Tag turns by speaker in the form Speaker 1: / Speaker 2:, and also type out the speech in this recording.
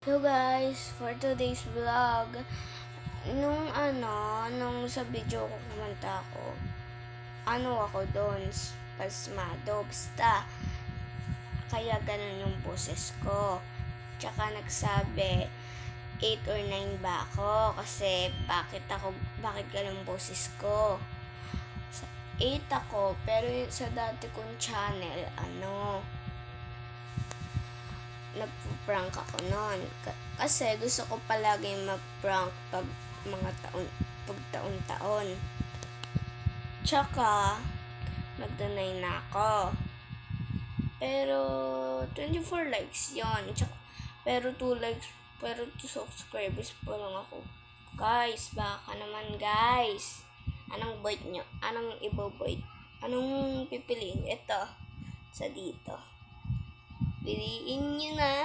Speaker 1: So guys, for today's vlog, nung sa video ko kumanta ako, ako doon, pasmado, basta. Kaya ganun yung boses ko. Tsaka nagsabi, 8 or 9 ba ako? Kasi bakit ganun boses ko? 8 ako, pero sa dati kong channel, nagpo-prank ako noon. Kasi gusto ko palagi mag-prank pag taon-taon. Tsaka, nagdanay na ako. Pero, 24 likes yon. Tsaka, pero 2 likes, pero 2 subscribers pa lang ako. Guys, baka naman guys. Anong vote nyo? Anong ibo-vote? Anong pipiliin? Ito, sa dito. Piliin nyo na.